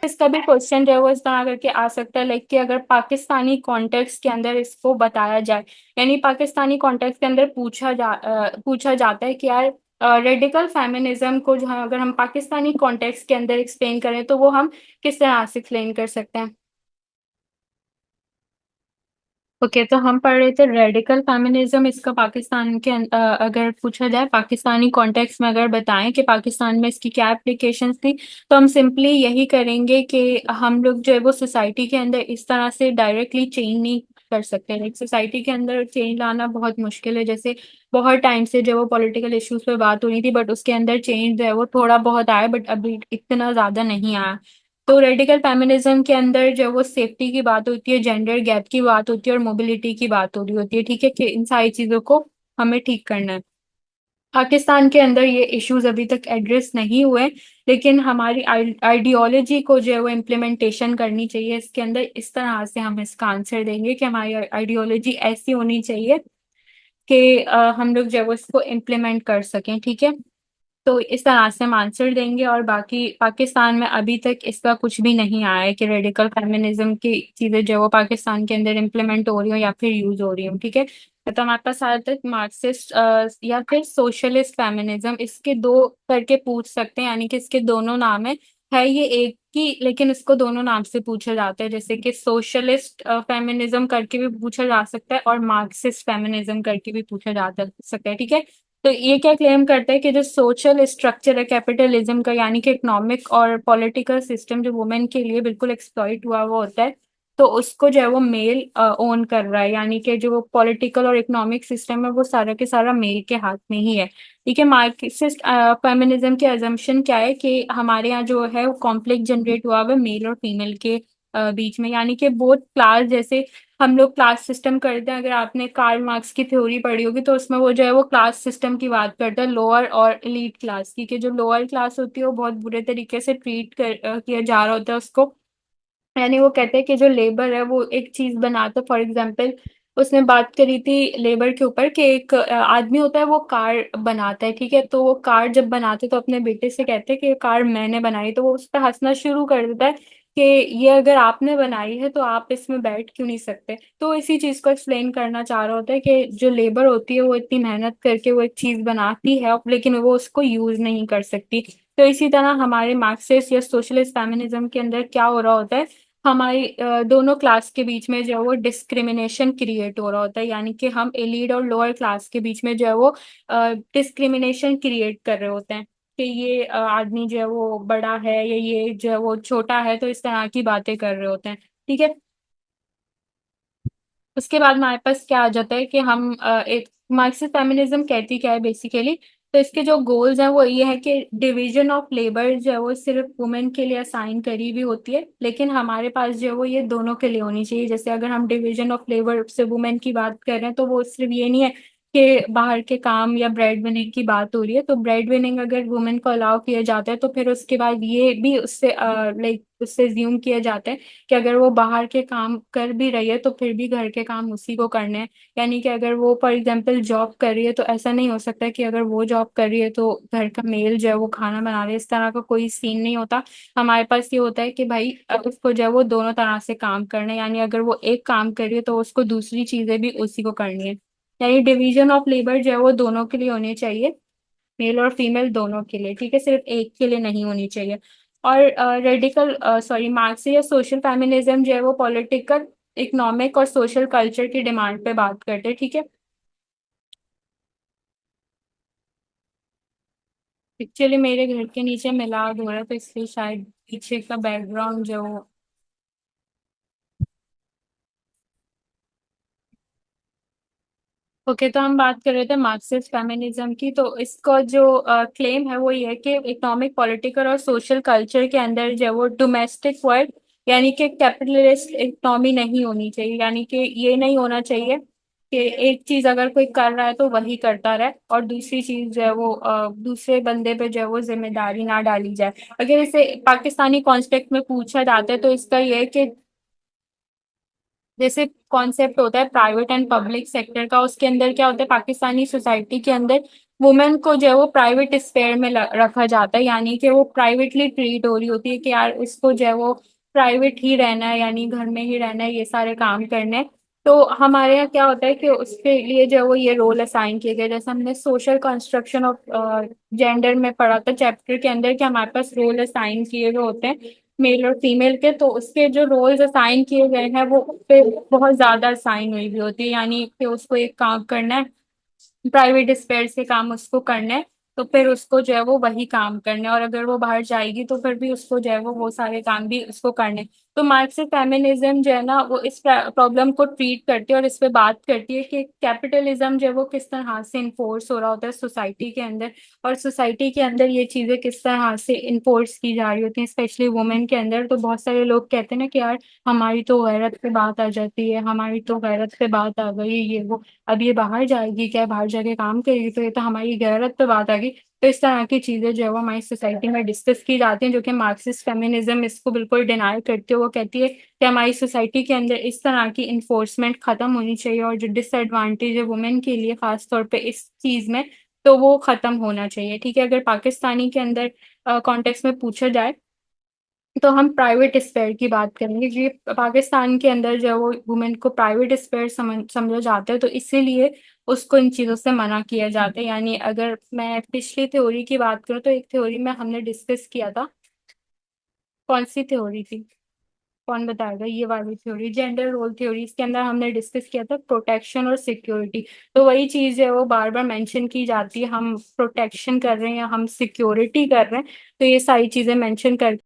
इसका भी क्वेश्चन जो है वो इस तरह करके आ सकता है, लाइक कि अगर पाकिस्तानी कॉन्टेक्स्ट के अंदर इसको बताया जाए, यानी पाकिस्तानी कॉन्टेक्स्ट के अंदर पूछा जाता है कि यार रेडिकल फेमिनिज्म को जो है अगर हम पाकिस्तानी कॉन्टेक्स्ट के अंदर एक्सप्लेन करें तो वो हम किस तरह से एक्सप्लेन कर सकते हैं। ओके, तो हम पढ़ रहे थे रेडिकल फेमिनिज्म, इसका पाकिस्तान के अगर पूछा जाए पाकिस्तानी कॉन्टेक्स्ट में अगर बताएं कि पाकिस्तान में इसकी क्या एप्लीकेशंस थी, तो हम सिंपली यही करेंगे कि हम लोग जो है वो सोसाइटी के अंदर इस तरह से डायरेक्टली चेंज नहीं कर सकते। लाइक सोसाइटी के अंदर चेंज लाना बहुत मुश्किल है। जैसे बहुत टाइम से जो वो पॉलिटिकल इश्यूज पे बात हो रही थी, बट उसके अंदर चेंज जो है वो थोड़ा बहुत आया, बट अभी इतना ज्यादा नहीं आया। तो रेडिकल फेमिनिज्म के अंदर जो वो सेफ्टी की बात होती है, जेंडर गैप की बात होती है और मोबिलिटी की बात हो रही होती है, ठीक है, कि इन सारी चीजों को हमें ठीक करना है। पाकिस्तान के अंदर ये इश्यूज अभी तक एड्रेस नहीं हुए, लेकिन हमारी आइडियोलॉजी को जो है वो इम्प्लीमेंटेशन करनी चाहिए इसके अंदर। इस तरह से हम इसका आंसर देंगे कि हमारी आइडियोलॉजी ऐसी होनी चाहिए कि हम लोग जो है वो इसको इम्प्लीमेंट कर सकें, ठीक है। तो इस तरह से हम आंसर देंगे, और बाकी पाकिस्तान में अभी तक इसका कुछ भी नहीं आया है कि रेडिकल फेमिनिज्म की चीजें जो है वो पाकिस्तान के अंदर इम्प्लीमेंट हो रही हो या फिर यूज हो रही हो, ठीक है। तो हमारे पास आता है मार्क्सिस्ट या फिर सोशलिस्ट फेमिनिज्म। इसके दो करके पूछ सकते हैं, यानी कि इसके दोनों नाम है ये एक ही, लेकिन इसको दोनों नाम से पूछा जाता है। जैसे कि सोशलिस्ट फेमिनिज्म करके भी पूछा जा सकता है और मार्क्सिस्ट फेमिनिज्म करके भी पूछा जा सकता है, ठीक है। तो ये क्या क्लेम करता है कि जो सोशल स्ट्रक्चर है कैपिटलिज्म का, यानी कि इकोनॉमिक और पॉलिटिकल सिस्टम जो वुमेन के लिए बिल्कुल एक्सप्लॉइट हुआ हुआ होता है, तो उसको जो है वो मेल ओन कर रहा है। यानी कि जो पॉलिटिकल और इकोनॉमिक सिस्टम है वो सारा के सारा मेल के हाथ में ही है, ठीक है। मार्क्सिस्ट फेमिनिज्म की अजम्पशन क्या है कि हमारे यहाँ जो है वो कॉन्फ्लिक्ट जनरेट हुआ हुआ है मेल और फीमेल के बीच में, यानी कि बोथ क्लास, जैसे हम लोग क्लास सिस्टम करते हैं। अगर आपने कार्ल मार्क्स की थ्योरी पढ़ी होगी तो उसमें वो जो है वो क्लास सिस्टम की बात करता है, लोअर और एलीट क्लास की, कि जो लोअर क्लास होती है वो बहुत बुरे तरीके से किया जा रहा होता है उसको। यानी वो कहते हैं कि जो लेबर है वो एक चीज बनाता है। फॉर एग्जाम्पल उसने बात करी थी लेबर के ऊपर कि एक आदमी होता है वो कार बनाता है, ठीक है। तो वो कार जब बनाते तो अपने बेटे से कहते हैं कि ये कार मैंने बनाई, तो वो उस पर हंसना शुरू कर देता है कि ये अगर आपने बनाई है तो आप इसमें बैठ क्यों नहीं सकते। तो इसी चीज को एक्सप्लेन करना चाह रहा होता है कि जो लेबर होती है वो इतनी मेहनत करके वो एक चीज बनाती है, लेकिन वो उसको यूज नहीं कर सकती। तो इसी तरह हमारे मार्क्सिस्ट या सोशलिस्ट फेमिनिज्म के अंदर क्या हो रहा होता है, हमारी दोनों क्लास के बीच में जो है वो डिस्क्रिमिनेशन क्रिएट हो रहा होता है। यानी कि हम एलीड और लोअर क्लास के बीच में जो है वो डिस्क्रिमिनेशन क्रिएट कर रहे होते हैं कि ये आदमी जो है वो बड़ा है या ये जो है वो छोटा है, तो इस तरह की बातें कर रहे होते हैं, ठीक है। उसके बाद हमारे पास क्या आ जाता है कि हम एक मार्क्सिस्ट फेमिनिज्म कहती क्या है बेसिकली। तो इसके जो गोल्स हैं वो ये है कि डिवीजन ऑफ लेबर जो है वो सिर्फ वुमेन के लिए असाइन करी हुई होती है, लेकिन हमारे पास जो है वो ये दोनों के लिए होनी चाहिए। जैसे अगर हम डिवीजन ऑफ लेबर से वुमेन की बात कर रहे हैं तो वो सिर्फ ये नहीं है कि बाहर के काम या ब्रेड विनिंग की बात हो रही है। तो ब्रेड विनिंग अगर वुमेन को अलाउ किया जाता है तो फिर उसके बाद ये भी उससे लाइक उससे ज्यूम किया जाता है कि अगर वो बाहर के काम कर भी रही है तो फिर भी घर के काम उसी को करने हैं। यानी कि अगर वो फॉर एग्जांपल जॉब कर रही है तो ऐसा नहीं हो सकता कि अगर वो जॉब कर रही है तो घर का मेल जो है वो खाना बना रहे, इस तरह का कोई सीन नहीं होता। हमारे पास ये होता है कि भाई उसको जो है वो दोनों तरह से काम करना है, यानी अगर वो एक काम कर रही है तो उसको दूसरी चीजें भी उसी को करनी है। यानी डिवीजन ऑफ लेबर जो है वो दोनों के लिए होनी चाहिए, मेल और फीमेल दोनों के लिए, ठीक है, सिर्फ एक के लिए नहीं होनी चाहिए। और रेडिकल सॉरी मार्क्सिस्ट या सोशल फेमिनिज्म जो है वो पॉलिटिकल, इकोनॉमिक और सोशल कल्चर की डिमांड पे बात करते हैं, ठीक है। एक्चुअली मेरे घर के नीचे मिलाद हो रहा है तो इसलिए शायद पीछे का बैकग्राउंड जो ओके। तो हम बात कर रहे थे मार्क्सिस्ट फेमिनिज्म की। तो इसका जो क्लेम है वो ये है कि इकोनॉमिक पॉलिटिकल और सोशल कल्चर के अंदर जो है वो डोमेस्टिक वर्क, यानी कि कैपिटलिस्ट इकोनॉमी नहीं होनी चाहिए। यानी कि ये नहीं होना चाहिए कि एक चीज अगर कोई कर रहा है तो वही करता रहे और दूसरी चीज जो है वो दूसरे बंदे पे जो है वो जिम्मेदारी ना डाली जाए। अगर इसे पाकिस्तानी कॉन्टेक्स्ट में पूछा जाता है तो इसका ये है कि जैसे कॉन्सेप्ट होता है प्राइवेट एंड पब्लिक सेक्टर का, उसके अंदर क्या होता है पाकिस्तानी सोसाइटी के अंदर वुमेन को जो है वो प्राइवेट स्फेयर में रखा जाता है, यानी कि वो प्राइवेटली ट्रीट हो रही होती है कि यार इसको जो है वो प्राइवेट ही रहना है, यानी घर में ही रहना है, ये सारे काम करने हैं। तो हमारे यहाँ क्या होता है कि उसके लिए जो है वो ये रोल असाइन किए गए, जैसे हमने सोशल कंस्ट्रक्शन ऑफ जेंडर में पढ़ा था चैप्टर के अंदर, कि हमारे पास रोल असाइन किए हुए होते हैं मेल और फीमेल के। तो उसके जो रोल्स असाइन किए गए हैं वो उस पे बहुत ज्यादा असाइन हुई भी होती है, यानी कि उसको एक काम करना है, प्राइवेट स्पेयर से काम उसको करना है, तो फिर उसको जो है वो वही काम करना है, और अगर वो बाहर जाएगी तो फिर भी उसको जो है वो सारे काम भी उसको करने हैं। तो मार्क्सिस्ट फेमिनिज्म जो है ना वो इस प्रॉब्लम को ट्रीट करती है और इस पे बात करती है कि कैपिटलिज्म जो है वो किस तरह से इन्फोर्स हो रहा होता है सोसाइटी के अंदर, और सोसाइटी के अंदर ये चीजें किस तरह से इन्फोर्स की जा रही होती हैं, स्पेशली वुमेन के अंदर। तो बहुत सारे लोग कहते हैं ना कि यार हमारी तो गैरत पे बात आ जाती है, हमारी तो गैरत पे बात आ गई, ये वो, अब ये बाहर जाएगी क्या, बाहर जाके काम करेगी, तो ये तो हमारी गैरत पे बात आ गई। तो इस तरह की चीजें जो है वो हमारी सोसाइटी में डिस्कस की जाती हैं, जो कि मार्क्सिस्ट फेमिनिज्म इसको बिल्कुल डिनाई करती है। वो कहती है कि हमारी सोसाइटी के अंदर इस तरह की इन्फोर्समेंट खत्म होनी चाहिए, और जो डिसएडवांटेज है वुमेन के लिए खास तौर पे इस चीज में, तो वो खत्म होना चाहिए। ठीक है, अगर पाकिस्तानी के अंदर कॉन्टेक्स्ट में पूछा जाए तो हम प्राइवेट स्फेयर की बात करेंगे, क्योंकि पाकिस्तान के अंदर जो है वो वुमेन को प्राइवेट स्फेयर समझा जाता है, तो इसीलिए उसको इन चीज़ों से मना किया जाता है। यानी अगर मैं पिछली थ्योरी की बात करूँ तो एक थ्योरी में हमने डिस्कस किया था, कौन सी थ्योरी थी, कौन बताएगा, ये वाली थ्योरी जेंडर रोल थ्योरी, इसके अंदर हमने डिस्कस किया था प्रोटेक्शन और सिक्योरिटी। तो वही चीज है वो बार बार मेंशन की जाती है, हम प्रोटेक्शन कर रहे हैं या हम सिक्योरिटी कर रहे हैं, तो ये सारी चीजें मेंशन कर